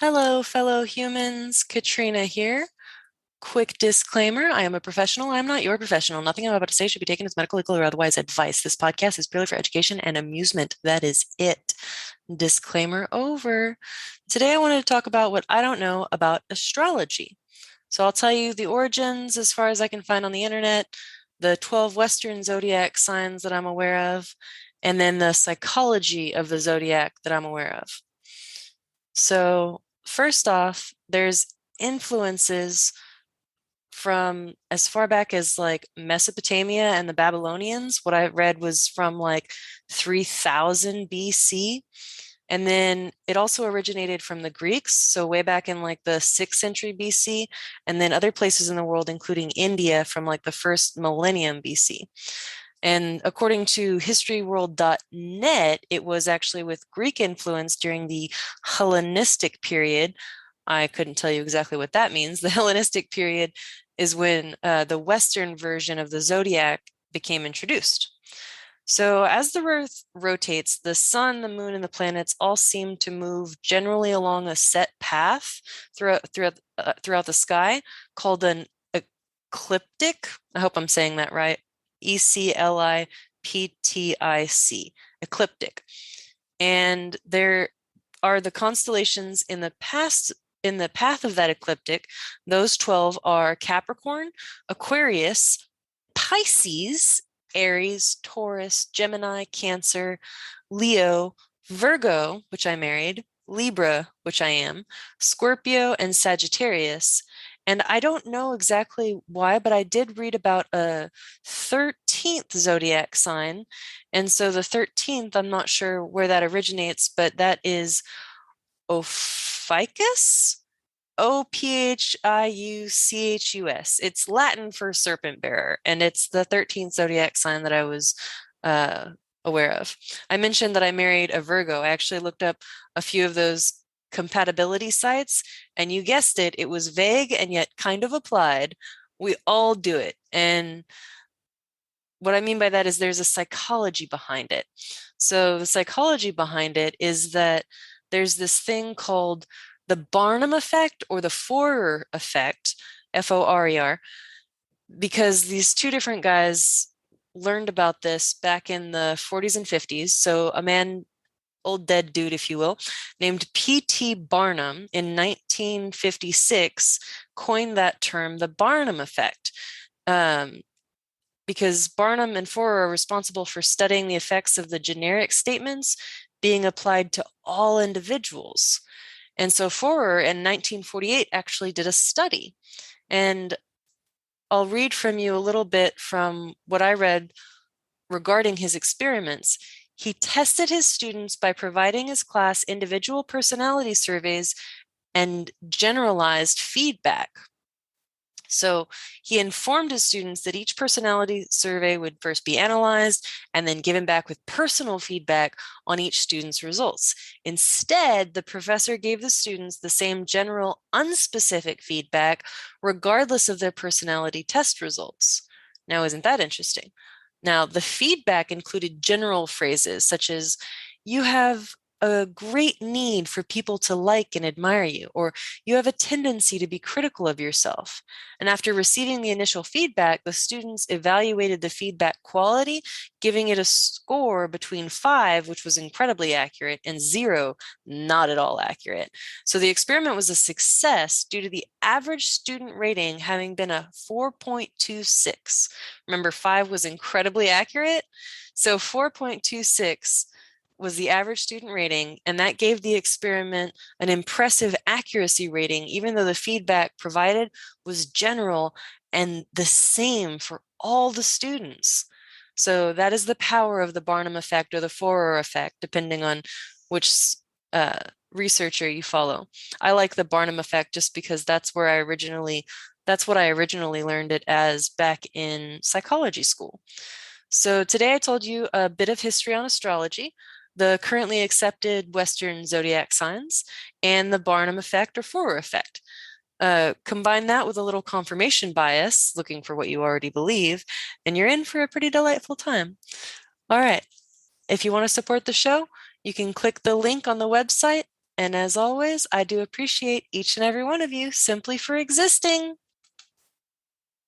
Hello, fellow humans. Katrina here. Quick disclaimer, I am a professional. I am not your professional. Nothing I'm about to say should be taken as medical, legal, or otherwise advice. This podcast is purely for education and amusement. That is it. Disclaimer over. Today I wanted to talk about what I don't know about astrology. So I'll tell you the origins as far as I can find on the internet, the 12 Western zodiac signs that I'm aware of, and then the psychology of the zodiac that I'm aware of. So, first off, there's influences from as far back as like Mesopotamia and the Babylonians. What I read was from like 3000 BC. And then it also originated from the Greeks, so way back in like the 6th century BC, and then other places in the world, including India, from like the first millennium BC. And according to historyworld.net, it was actually with Greek influence during the Hellenistic period. I couldn't tell you exactly what that means. The Hellenistic period is when the Western version of the zodiac became introduced. So, as the Earth rotates, the sun, the moon, and the planets all seem to move generally along a set path throughout the sky called an ecliptic. I hope I'm saying that right. Ecliptic, ecliptic. And there are the constellations in the path of that ecliptic. Those 12 are Capricorn, Aquarius, Pisces, Aries, Taurus, Gemini, Cancer, Leo, Virgo, which I married, Libra, which I am, Scorpio, and Sagittarius. And I don't know exactly why, but I did read about a 13th zodiac sign. And so the 13th, I'm not sure where that originates, but that is Ophiuchus. Ophiuchus. It's Latin for serpent bearer, and it's the 13th zodiac sign that I was uh, aware of. I mentioned that I married a Virgo. I actually looked up a few of those compatibility sites, and you guessed it, it was vague and yet kind of applied. We all do it. And what I mean by that is there's a psychology behind it. So the psychology behind it is that there's this thing called the Barnum effect or the Forer effect, Forer, because these two different guys learned about this back in the 40s and 50s. So a man, old dead dude, if you will, named P.T. Barnum in 1956 coined that term, the Barnum effect. Because Barnum and Forer are responsible for studying the effects of the generic statements being applied to all individuals. And so Forer in 1948 actually did a study. And I'll read from you a little bit from what I read regarding his experiments. He tested his students by providing his class individual personality surveys and generalized feedback. So he informed his students that each personality survey would first be analyzed and then given back with personal feedback on each student's results. Instead, the professor gave the students the same general, unspecific feedback, regardless of their personality test results. Now, isn't that interesting? Now, the feedback included general phrases such as, you have a great need for people to like and admire you, or you have a tendency to be critical of yourself. And after receiving the initial feedback, the students evaluated the feedback quality, giving it a score between 5, which was incredibly accurate, and 0, not at all accurate. So the experiment was a success due to the average student rating having been a 4.26. Remember, 5 was incredibly accurate. So 4.26 was the average student rating, and that gave the experiment an impressive accuracy rating, even though the feedback provided was general and the same for all the students. So that is the power of the Barnum effect or the Forer effect, depending on which researcher you follow. I like the Barnum effect just because that's what I originally learned it as back in psychology school. So today I told you a bit of history on astrology, the currently accepted Western zodiac signs, and the Barnum effect or Forer effect. Combine that with a little confirmation bias, looking for what you already believe, and you're in for a pretty delightful time. All right. If you want to support the show, you can click the link on the website And as always, I do appreciate each and every one of you simply for existing.